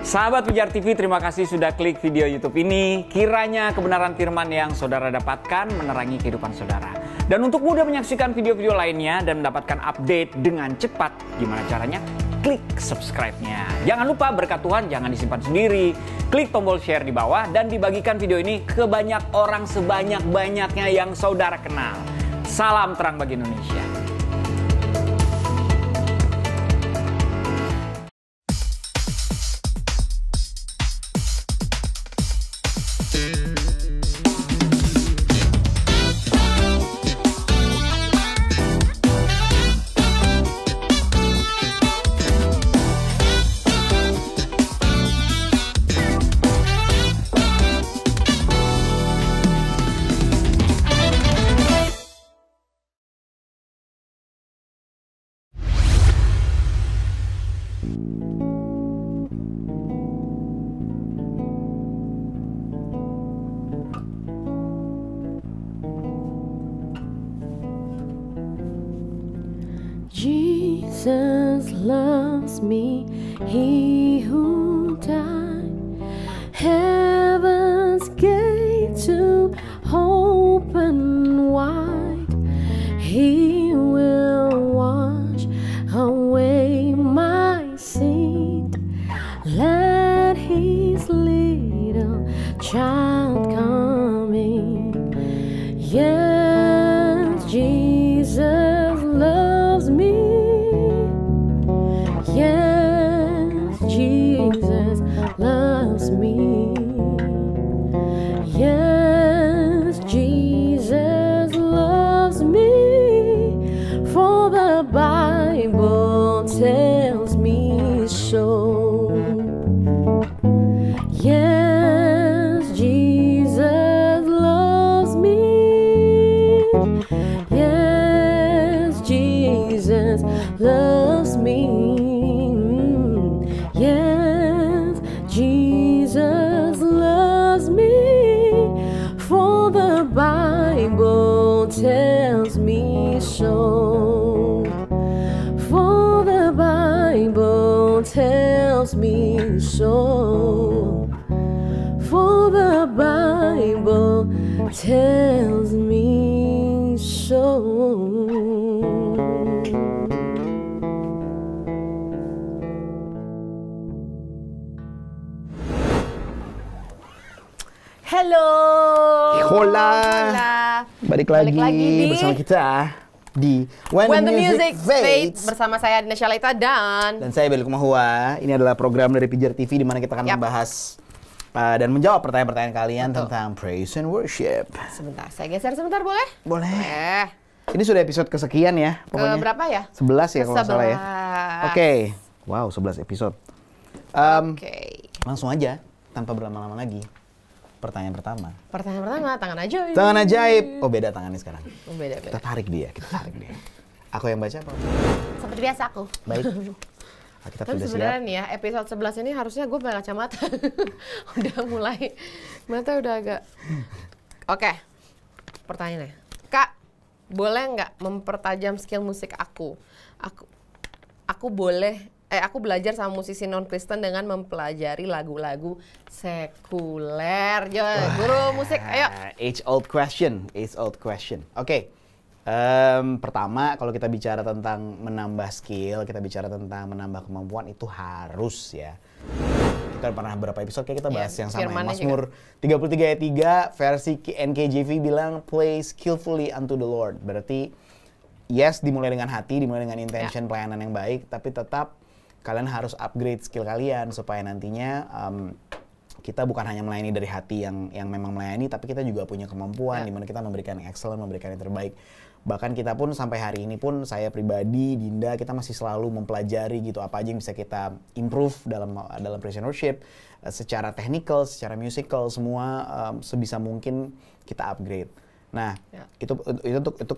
Sahabat Pijar TV, terima kasih sudah klik video YouTube ini. Kiranya kebenaran firman yang saudara dapatkan menerangi kehidupan saudara. Dan untuk mudah menyaksikan video-video lainnya dan mendapatkan update dengan cepat, gimana caranya? Klik subscribe-nya. Jangan lupa berkat Tuhan jangan disimpan sendiri. Klik tombol share di bawah dan dibagikan video ini ke banyak orang sebanyak-banyaknya yang saudara kenal. Salam terang bagi Indonesia. Jesus loves me, he who died, heaven's gate to open wide. He will wash away my sin. Let his little child come in. Yes, Jesus loves me. Yes, Jesus loves me. Yes, Jesus loves me. For the Bible tells me so. Yes, Jesus loves me. Yes, Jesus loves me. Yes, Jesus loves me. For the Bible tells me so. For the Bible tells me so. For the Bible tells me so. Halo. Hola. Balik lagi di bersama kita di When the Music Fades bersama saya Dina Syalaita dan saya Beli Kumahua. Ini adalah program dari Pijar TV di mana kita akan membahas dan menjawab pertanyaan-pertanyaan kalian tentang praise and worship. Sebentar, saya geser sebentar boleh? Boleh. Ini sudah episode kesekian ya pokoknya. Ke berapa ya? 11 ya kalau nggak salah ya. Oke. Wow, 11 episode. Langsung aja tanpa berlama-lama lagi. Pertanyaan pertama, tangan ajaib. Tangan ajaib. Oh, beda tangannya sekarang. Oh, beda. Kita tarik dia. Aku yang baca apa? Seperti biasa aku. Baik. Kita Tapi sudah sebenarnya siap. nih ya, episode 11 ini harusnya gue pakai kacamata. Udah mulai, mata udah agak... Oke, pertanyaannya. Kak, boleh nggak mempertajam skill musik aku? Aku belajar sama musisi non-Kristen dengan mempelajari lagu-lagu sekuler. Guru musik, ayo. Age old question. Oke. Pertama, kalau kita bicara tentang menambah skill, kita bicara tentang menambah kemampuan, itu harus ya. Kita pernah berapa episode kayak kita bahas yang sama ya. Mazmur 33 ayat 3 versi NKJV bilang play skillfully unto the Lord. Berarti yes, dimulai dengan hati, dimulai dengan intention pelayanan yang baik, tapi tetap kalian harus upgrade skill kalian supaya nantinya kita bukan hanya melayani dari hati yang memang melayani, tapi kita juga punya kemampuan di mana kita memberikan yang excellent, memberikan yang terbaik. Bahkan kita pun sampai hari ini pun, saya pribadi, Dinda, kita masih selalu mempelajari gitu apa aja yang bisa kita improve dalam praise and worship, secara technical, secara musical, semua sebisa mungkin kita upgrade. Nah, itu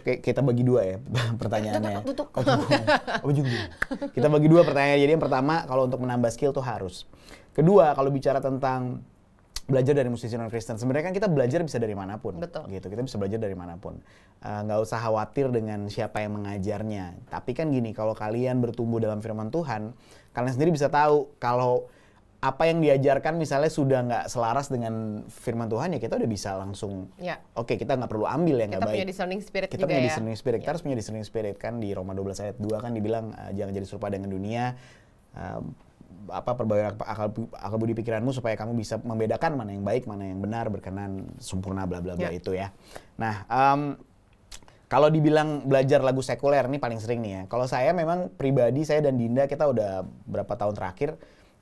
kita bagi dua ya pertanyaannya. Kita bagi dua pertanyaan. Jadi yang pertama, kalau untuk menambah skill tuh harus. Kedua, kalau bicara tentang belajar dari musisi non-Kristen, sebenarnya kan kita belajar bisa dari manapun. Betul. Gitu, kita bisa belajar dari manapun. Nggak usah khawatir dengan siapa yang mengajarnya. Tapi kan gini, kalau kalian bertumbuh dalam firman Tuhan, kalian sendiri bisa tahu kalau apa yang diajarkan misalnya sudah nggak selaras dengan firman Tuhan, ya kita udah bisa langsung, oke, kita nggak perlu ambil yang nggak baik. Kita punya discerning spirit kita juga punya ya. discerning spirit. Kita harus punya discerning spirit kan, di Roma 12 ayat 2 kan dibilang jangan jadi serupa dengan dunia, perbaharui akal budi pikiranmu supaya kamu bisa membedakan mana yang baik, mana yang benar, berkenan, sempurna, bla bla bla itu ya. Nah, kalau dibilang belajar lagu sekuler, ini paling sering nih ya. Kalau saya memang pribadi, saya dan Dinda, kita udah berapa tahun terakhir,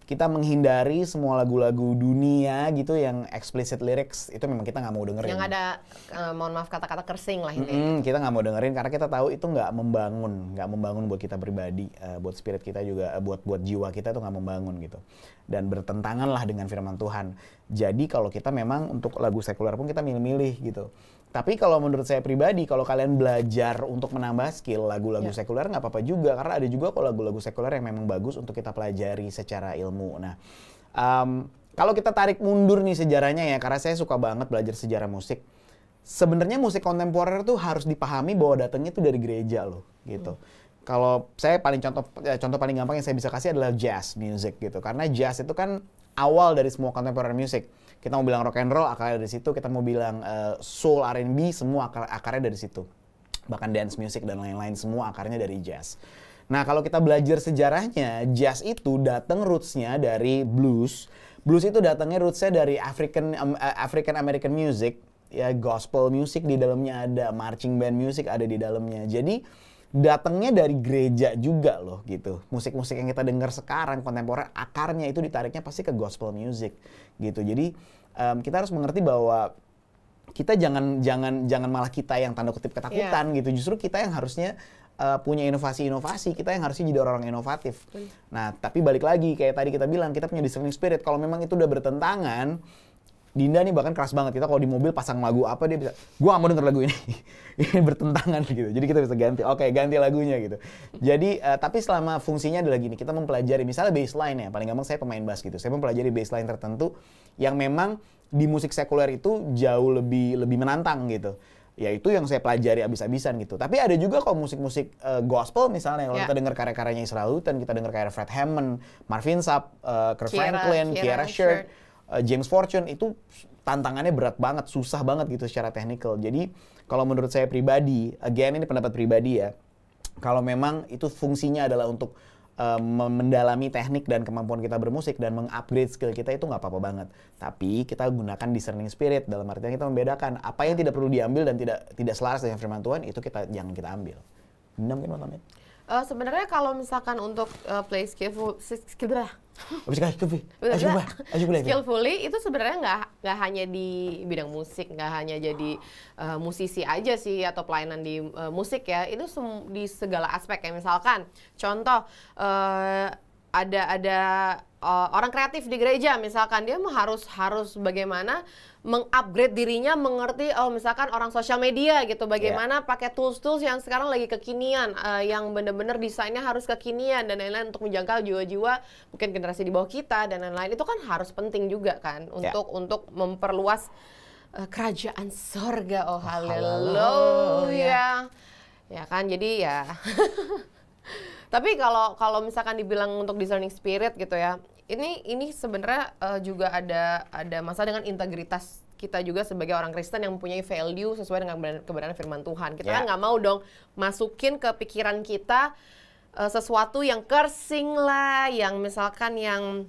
kita menghindari semua lagu-lagu dunia gitu yang explicit lyrics, itu memang kita nggak mau dengerin. Yang ada, mohon maaf, kata-kata kersing lah ini. Kita nggak mau dengerin karena kita tahu itu nggak membangun buat kita pribadi, buat spirit kita juga, buat jiwa kita itu nggak membangun gitu. Dan bertentangan lah dengan firman Tuhan. Jadi kalau kita memang untuk lagu sekuler pun kita milih-milih gitu. Tapi kalau menurut saya pribadi, kalau kalian belajar untuk menambah skill lagu-lagu sekuler nggak apa-apa juga. Karena ada juga kok lagu-lagu sekuler yang memang bagus untuk kita pelajari secara ilmu. Nah, kalau kita tarik mundur nih sejarahnya ya, karena saya suka banget belajar sejarah musik. Sebenarnya musik kontemporer tuh harus dipahami bahwa datangnya tuh dari gereja loh, gitu. Kalau saya contoh paling gampang yang saya bisa kasih adalah jazz music gitu. Karena jazz itu kan awal dari semua contemporary music. Kita mau bilang rock and roll, akarnya dari situ. Kita mau bilang soul, R&B, semua akarnya dari situ. Bahkan dance music dan lain-lain, semua akarnya dari jazz. Nah, kalau kita belajar sejarahnya, jazz itu datang roots-nya dari blues. Blues itu datangnya roots-nya dari African American music. Ya, gospel music di dalamnya ada, marching band music ada di dalamnya. Jadi, datangnya dari gereja juga loh gitu. Musik-musik yang kita dengar sekarang kontemporer, akarnya itu ditariknya pasti ke gospel music gitu. Jadi kita harus mengerti bahwa kita jangan malah kita yang tanda kutip ketakutan gitu. Justru kita yang harusnya punya inovasi-inovasi, kita yang harusnya jadi orang inovatif. Nah, tapi balik lagi kayak tadi kita bilang, kita punya discerning spirit. Kalau memang itu udah bertentangan, Dinda nih bahkan keras banget. Kita kalau di mobil pasang lagu apa, dia bisa, gua gak mau denger lagu ini. Ini bertentangan gitu. Jadi kita bisa ganti, oke, ganti lagunya gitu. Jadi, tapi selama fungsinya adalah gini, kita mempelajari, misalnya bassline ya, paling gampang saya pemain bass gitu. Saya mempelajari bassline tertentu yang memang di musik sekuler itu jauh lebih menantang gitu. Ya itu yang saya pelajari abis-abisan gitu. Tapi ada juga kok musik-musik gospel misalnya, kalau kita dengar karya-karyanya Israel Houghton, kita dengar karya Fred Hammond, Marvin Sapp, Kirk Franklin, Kierra Shirt, James Fortune, itu tantangannya berat banget, susah banget gitu secara technical. Jadi kalau menurut saya pribadi, again ini pendapat pribadi ya, kalau memang itu fungsinya adalah untuk mendalami teknik dan kemampuan kita bermusik dan mengupgrade skill kita, itu nggak apa-apa banget. Tapi kita gunakan discerning spirit, dalam artian kita membedakan apa yang tidak perlu diambil dan tidak selaras dengan firman Tuhan, itu jangan kita ambil. Dinda mungkin mau tambahin? Sebenarnya kalau misalkan untuk play skillfully itu sebenarnya nggak hanya di bidang musik, nggak hanya jadi musisi aja sih atau pelayanan di musik ya, itu di segala aspek. Kayak misalkan contoh ada orang kreatif di gereja, misalkan dia harus bagaimana mengupgrade dirinya, mengerti misalkan orang sosial media gitu, bagaimana pakai tools-tools yang sekarang lagi kekinian, yang benar-benar desainnya harus kekinian dan lain-lain untuk menjangkau jiwa-jiwa mungkin generasi di bawah kita dan lain-lain. Itu kan harus penting juga kan untuk memperluas kerajaan sorga. Oh haleluya. Ya kan, jadi ya tapi kalau misalkan dibilang untuk discerning spirit gitu ya, ini sebenarnya juga ada masalah dengan integritas kita juga sebagai orang Kristen yang mempunyai value sesuai dengan kebenaran firman Tuhan. Kita kan nggak mau dong masukin ke pikiran kita sesuatu yang kersing lah, yang misalkan yang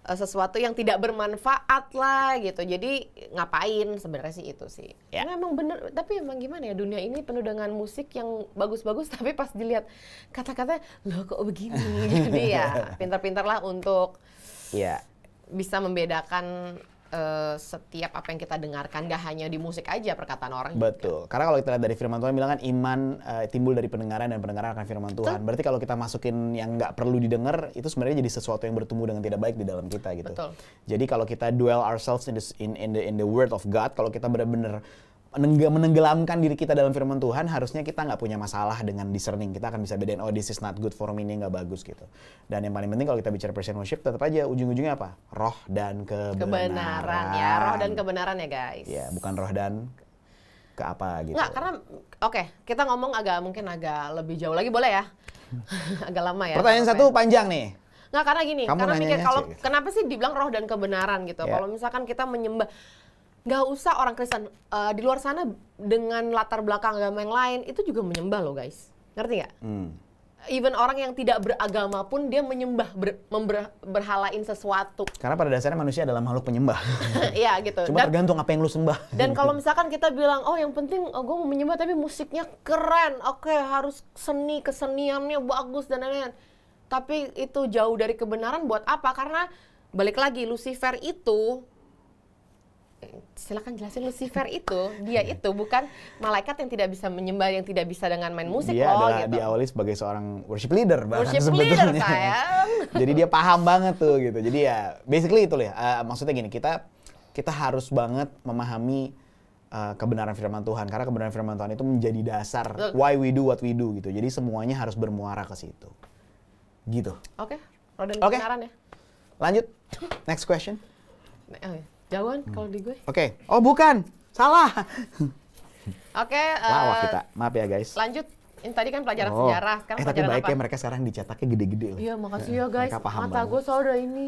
sesuatu yang tidak bermanfaat lah gitu. Jadi ngapain sebenarnya sih itu sih. Memang bener, tapi emang gimana ya, dunia ini penuh dengan musik yang bagus-bagus tapi pas dilihat kata-katanya loh kok begini. Jadi ya pintar-pintar lah untuk bisa membedakan setiap apa yang kita dengarkan, gak hanya di musik aja perkataan orang. Betul. Juga. Karena kalau kita lihat dari firman Tuhan bilang kan iman timbul dari pendengaran dan pendengaran akan firman Tuhan. Berarti kalau kita masukin yang nggak perlu didengar, itu sebenarnya jadi sesuatu yang bertumbuh dengan tidak baik di dalam kita gitu. Betul. Jadi kalau kita dwell ourselves in the word of God, kalau kita benar-benar menenggelamkan diri kita dalam firman Tuhan, harusnya kita nggak punya masalah dengan discerning. Kita akan bisa bedain, oh this is not good for me, ini nggak bagus gitu. Dan yang paling penting kalau kita bicara praise and worship, tetap aja ujung-ujungnya apa? Roh dan kebenaran. Ya, roh dan kebenaran ya guys. Ya, bukan roh dan ke apa gitu. Nggak, karena kita ngomong mungkin agak lebih jauh lagi, boleh ya? Agak lama ya. Pertanyaan satu panjang nih. Nggak, karena gini, Kamu karena mikir nanyanya kalau sih, gitu. kenapa sih dibilang roh dan kebenaran gitu. Ya. Kalau misalkan kita menyembah, nggak usah orang Kristen di luar sana dengan latar belakang agama yang lain itu juga menyembah loh guys, ngerti nggak? Even orang yang tidak beragama pun dia menyembah, berhalain sesuatu. Karena pada dasarnya manusia adalah makhluk penyembah. Iya gitu. Cuma tergantung apa yang lu sembah. Dan kalau misalkan kita bilang, oh yang penting gue mau menyembah tapi musiknya keren, oke, harus keseniannya bagus dan lain-lain. Tapi itu jauh dari kebenaran buat apa? Karena balik lagi Lucifer itu, silakan jelasin Lucifer itu, dia itu bukan malaikat yang tidak bisa menyembah, yang tidak bisa dengan main musik Dia loh adalah gitu. diawali sebagai seorang worship leader bahkan Worship sebetulnya. leader, sayang. Jadi dia paham banget tuh gitu. Jadi ya basically itu ya. Maksudnya gini, kita harus banget memahami kebenaran firman Tuhan, karena kebenaran firman Tuhan itu menjadi dasar why we do what we do gitu. Jadi semuanya harus bermuara ke situ. Gitu. Oke, roh dan Oke. kebenaran ya. Lanjut. Next question. Jauhan kalau di gue. Oke. Oh, bukan. Salah. Oke, Lawak kita. Maaf ya, guys. lanjut. Ini tadi kan pelajaran sejarah. Sekarang tapi pelajaran baik apa? ya, mereka sekarang dicetaknya gede-gede loh. Iya, makasih ya guys. Mereka paham Mata banget. gue soalnya ini.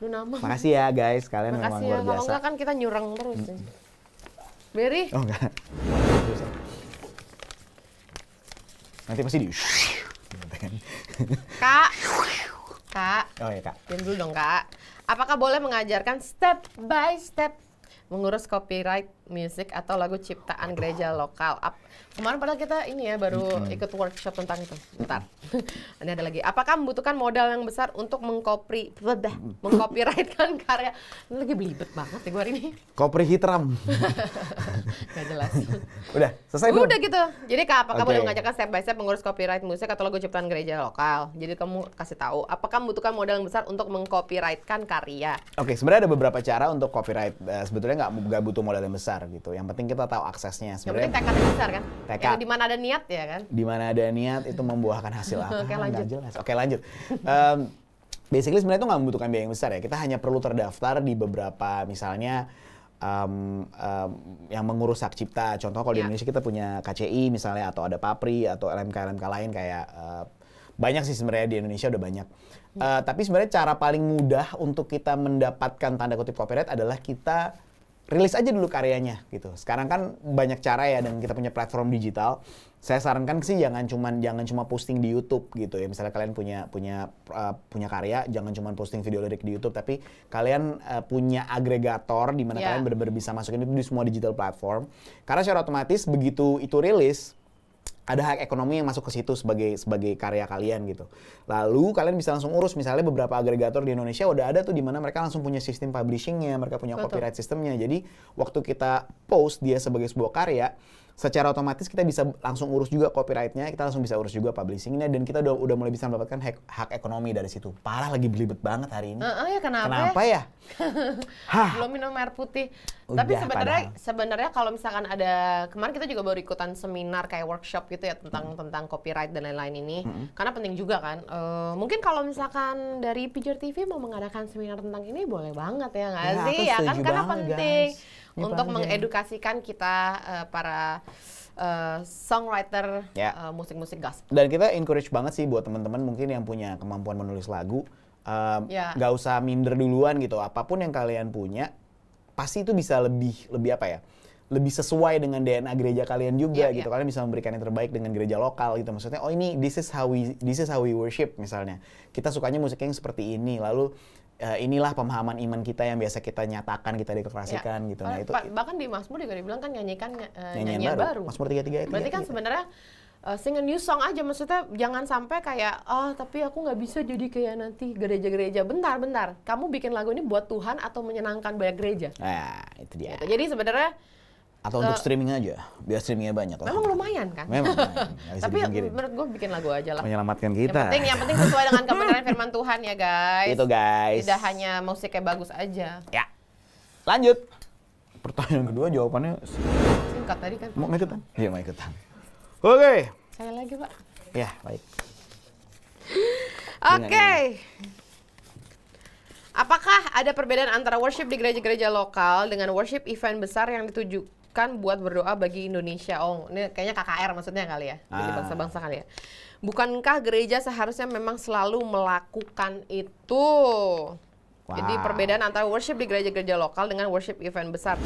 Lu nama. Makasih ya, guys. Kalian memang Makasih ya. luar Kalau biasa. enggak kan kita nyurang terus. Berry. Oh, enggak. Nanti pasti di... Kak. Kak. Oh ya, Kak. Diam dulu dong, Kak. Apakah boleh mengajarkan step by step mengurus copyright music atau lagu ciptaan gereja lokal? Kemarin padahal kita ini ya baru ikut workshop tentang itu. Bentar. Ini ada lagi. Apakah membutuhkan modal yang besar untuk mengcopyrightkan karya? Ini lagi belibet banget ya gue hari ini. Kopri hitram. Gak jelas. Udah, selesai belum? Udah gitu. Jadi Kak, apakah Oke. boleh mengajarkan step by step mengurus copyright musik atau lagu ciptaan gereja lokal? Jadi kamu kasih tahu, apakah membutuhkan modal yang besar untuk mengcopyrightkan karya? Oke, sebenarnya ada beberapa cara untuk copyright. Sebetulnya nggak butuh modal yang besar gitu. Yang penting kita tahu aksesnya. Yang penting tekad yang besar kan? Tekad. Yang di mana ada niat ya kan? Di mana ada niat itu membuahkan hasil apa? Oke, lanjut. Nggak jelas. Oke, lanjut. Basically sebenarnya itu nggak membutuhkan biaya yang besar ya. Kita hanya perlu terdaftar di beberapa misalnya yang mengurus hak cipta. Contoh kalau di Ya. Indonesia kita punya KCI misalnya, atau ada Papri atau LMK lain kayak banyak sih sebenarnya di Indonesia udah banyak. Tapi sebenarnya cara paling mudah untuk kita mendapatkan tanda kutip copyright adalah kita rilis aja dulu karyanya gitu. Sekarang kan banyak cara ya, dan kita punya platform digital. Saya sarankan sih jangan cuma posting di YouTube gitu ya. Misalnya kalian punya karya, jangan cuma posting video lirik di YouTube, tapi kalian punya agregator di mana Yeah. kalian benar-benar bisa masukin itu di semua digital platform. Karena secara otomatis begitu itu rilis, ada hak ekonomi yang masuk ke situ sebagai karya kalian gitu. Lalu kalian bisa langsung urus, misalnya beberapa agregator di Indonesia udah ada tuh di mana mereka langsung punya sistem publishingnya, mereka punya Betul. copyright sistemnya. Jadi waktu kita post dia sebagai sebuah karya, secara otomatis kita bisa langsung urus juga copyrightnya, kita langsung bisa urus juga publishingnya, dan kita udah mulai bisa mendapatkan hak ekonomi dari situ. Parah, lagi belibet banget hari ini. Ya kenapa ya? Hah? Belum minum air putih. Udah, Tapi padahal. sebenarnya kalau misalkan ada, kemarin kita juga baru ikutan seminar kayak workshop gitu ya tentang copyright dan lain-lain ini. Karena penting juga kan. Mungkin kalau misalkan dari Pijar TV mau mengadakan seminar tentang ini boleh banget ya nggak Ya, sih? aku Ya kan, setuju karena banget, penting guys. Ini untuk penting. mengedukasikan kita para songwriter Ya. musik-musik gospel. Dan kita encourage banget sih buat teman-teman mungkin yang punya kemampuan menulis lagu, Ya. nggak usah minder duluan gitu. Apapun yang kalian punya, pasti itu bisa lebih apa ya? Lebih sesuai dengan DNA gereja kalian juga Ya, gitu. ya. Kalian bisa memberikan yang terbaik dengan gereja lokal gitu. Maksudnya, oh ini this is how we worship misalnya. Kita sukanya musiknya yang seperti ini. Lalu inilah pemahaman iman kita yang biasa kita nyatakan, kita deklarasikan gitu. Nah, itu Bahkan di Mazmur juga dibilang kan nyanyikan nyanyian nyanyian baru. Mazmur 33 ayat 3. Berarti kan sebenarnya sing a new song aja, maksudnya jangan sampai kayak tapi aku nggak bisa jadi kayak nanti gereja-gereja. Bentar, kamu bikin lagu ini buat Tuhan atau menyenangkan banyak gereja? Nah, itu dia. Gitu. Jadi sebenarnya Atau untuk streaming aja, biar streamingnya banyak lah. memang lumayan kan? Memang, nggak bisa Tapi dipungkirin. menurut gue bikin lagu aja lah. Menyelamatkan Yang kita. penting sesuai dengan kebenaran firman Tuhan ya guys. Itu guys. Tidak hanya musiknya bagus aja. Ya. Lanjut. Pertanyaan kedua jawabannya Singkat tadi kan. mau ikutan? Iya, mau ikutan. Oke. Saya lagi Pak. Ya, baik. Oke. Apakah ada perbedaan antara worship di gereja-gereja lokal dengan worship event besar yang kan buat berdoa bagi Indonesia. Oh, ini kayaknya KKR maksudnya kali ya. Jadi bangsa-bangsa kali ya. Bukankah gereja seharusnya memang selalu melakukan itu? Jadi perbedaan antara worship di gereja-gereja lokal dengan worship event besar.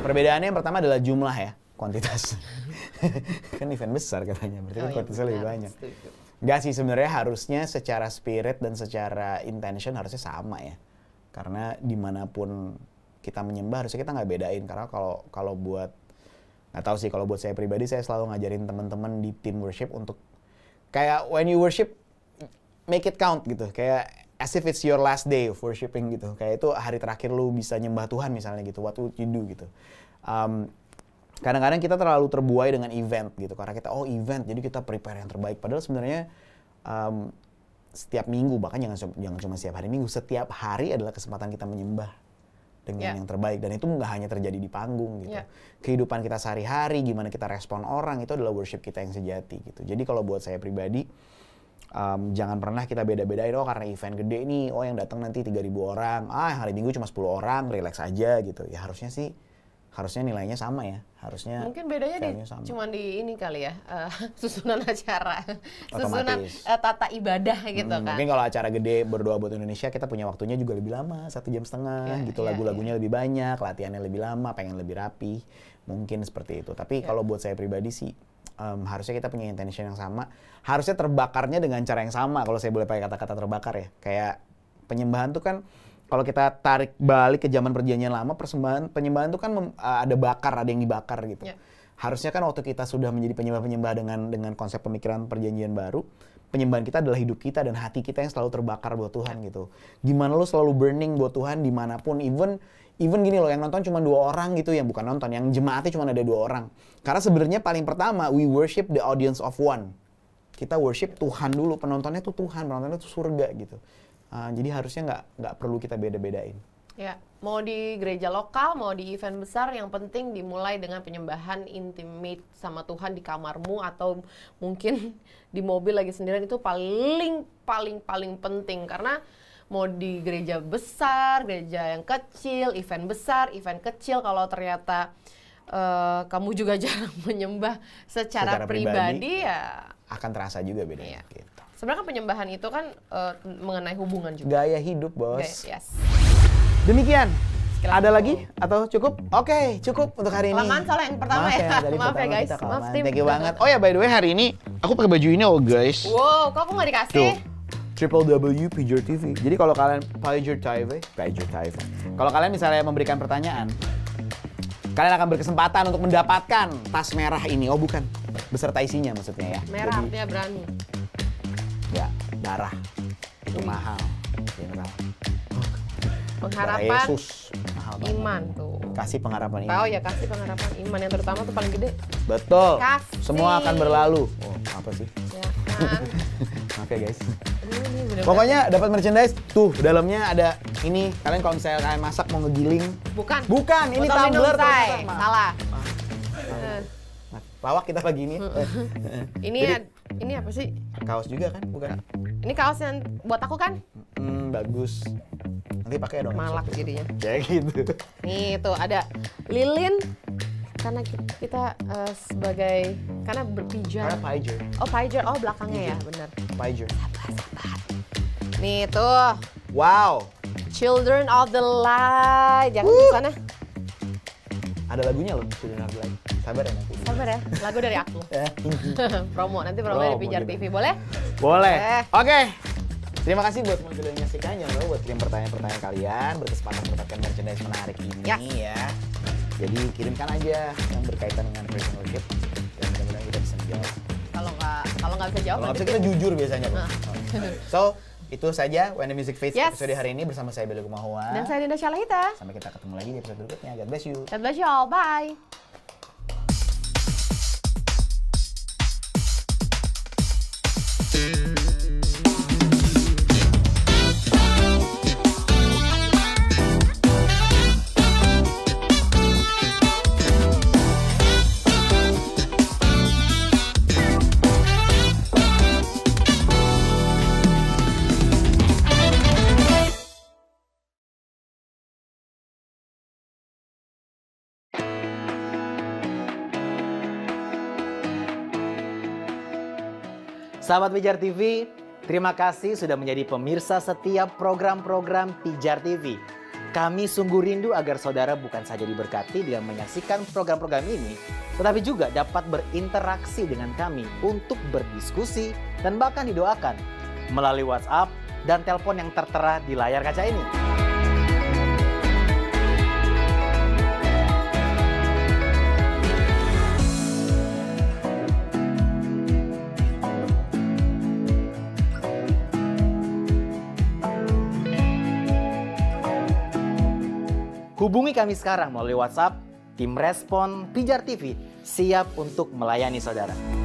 Perbedaannya yang pertama adalah jumlah ya, kuantitas. Kan event besar katanya, berarti kan kuantitasnya lebih banyak. Enggak sih, sebenarnya harusnya secara spirit dan secara intention harusnya sama ya. Karena dimanapun kita menyembah harusnya kita nggak bedain. Karena kalau buat, nggak tahu sih, kalau buat saya pribadi saya selalu ngajarin teman-teman di tim worship untuk kayak when you worship make it count gitu. Kayak as if it's your last day of worshiping gitu. Kayak itu hari terakhir lu bisa nyembah Tuhan misalnya gitu. What would you do gitu. Kadang-kadang kita terlalu terbuai dengan event gitu. Karena kita event jadi kita prepare yang terbaik. Padahal sebenarnya setiap minggu, bahkan jangan cuma setiap hari minggu, setiap hari adalah kesempatan kita menyembah dengan yang terbaik. Dan itu nggak hanya terjadi di panggung gitu. Kehidupan kita sehari-hari, gimana kita respon orang, itu adalah worship kita yang sejati gitu. Jadi kalau buat saya pribadi, jangan pernah kita beda-bedain, karena event gede nih, yang datang nanti 3.000 orang, hari minggu cuma 10 orang, relax aja gitu. Ya harusnya nilainya sama ya. Harusnya mungkin bedanya cuma di ini kali ya, susunan acara, susunan tata ibadah gitu kan. Mungkin kalau acara gede berdoa buat Indonesia, kita punya waktunya juga lebih lama, 1,5 jam gitu, lagu-lagunya lebih banyak, latihannya lebih lama, pengen lebih rapi, mungkin seperti itu. Tapi kalau buat saya pribadi sih, harusnya kita punya intention yang sama, harusnya terbakarnya dengan cara yang sama, kalau saya boleh pakai kata-kata terbakar ya. Kayak penyembahan tuh kan, kalau kita tarik balik ke zaman perjanjian lama, penyembahan itu kan ada bakar, ada yang dibakar gitu. Harusnya kan waktu kita sudah menjadi penyembah-penyembah dengan konsep pemikiran perjanjian baru, penyembahan kita adalah hidup kita dan hati kita yang selalu terbakar buat Tuhan gitu. Gimana lo selalu burning buat Tuhan dimanapun, even gini loh, yang nonton cuma 2 orang gitu, yang bukan nonton, yang jemaatnya cuma ada 2 orang. Karena sebenarnya paling pertama, we worship the audience of one. Kita worship Tuhan dulu, penontonnya tuh Tuhan, penontonnya tuh surga gitu. Jadi harusnya nggak perlu kita beda-bedain. Ya, mau di gereja lokal, mau di event besar, yang penting dimulai dengan penyembahan intimate sama Tuhan di kamarmu atau mungkin di mobil lagi sendirian. Itu paling penting, karena mau di gereja besar, gereja yang kecil, event besar, event kecil, kalau ternyata kamu juga jarang menyembah secara pribadi ya akan terasa juga bedanya. Gitu. Sebenarnya kan penyembahan itu kan mengenai hubungan juga. Gaya hidup, bos. Yes. Demikian. Ada lagi atau cukup? Oke, cukup untuk hari ini. Kelamaan soalnya yang pertama Maaf ya guys. Maaf tim. Thank you banget. Oh ya, by the way, hari ini aku pakai baju ini guys. Wow, kok aku nggak dikasih? www Pager TV. Jadi kalau kalian Pager TV. Kalau kalian misalnya memberikan pertanyaan, kalian akan berkesempatan untuk mendapatkan tas merah ini. Oh bukan, beserta isinya maksudnya ya. Merah artinya berani. Ya, darah. Itu mahal. General. Pengharapan Yesus. Mahal banget. iman tuh. Kasih pengharapan iman. Tahu ya, kasih pengharapan iman yang terutama tuh paling gede. Betul. Kasih. Semua akan berlalu. Oh, apa sih? Ya kan. Oke guys. Ini bener-bener. Pokoknya dapat merchandise tuh, dalamnya ada ini. Kalian kalau misalnya kalian masak mau ngegiling. Bukan, ini botol minum, tumbler. say. Salah. Lawak kita pagi ini. Ini apa sih? Kaos juga kan, bukan? Ini kaos yang buat aku kan? Bagus. Nanti pakai dong. Malak jadinya. Kayak gitu. Nih tuh ada lilin, karena kita sebagai berpijar. Karena Pager. Oh Pager, oh belakangnya ya, benar. Pager. Sabar. Nih tuh. Wow. Children of the Light. Jangan di sana. Ada lagunya loh, Children of the Light. Sabar ya nanti. Sabar ya, lagu dari aku. Promo, nanti promo di Pijar gitu. TV, boleh? Boleh. Oke. Terima kasih buat teman-teman yang menyaksikannya loh, buat kirim pertanyaan-pertanyaan kalian, berkesempatan mendapatkan merchandise menarik ini ya. Jadi kirimkan aja yang berkaitan dengan Christian worship dan mudah-mudahan kita bisa menjawab. Kalau nggak bisa jawab, kalau nggak bisa kita jujur biasanya. So, itu saja When the Music Fades episode hari ini bersama saya Bella Kumahua. Dan saya Dinda Syalahita. Sampai kita ketemu lagi di episode berikutnya. God bless you. God bless you all. Bye. Sahabat Pijar TV, terima kasih sudah menjadi pemirsa setiap program-program Pijar TV. Kami sungguh rindu agar saudara bukan saja diberkati dengan menyaksikan program-program ini, tetapi juga dapat berinteraksi dengan kami untuk berdiskusi dan bahkan didoakan melalui WhatsApp dan telepon yang tertera di layar kaca ini. Hubungi kami sekarang melalui WhatsApp, tim respon Pijar TV siap untuk melayani saudara.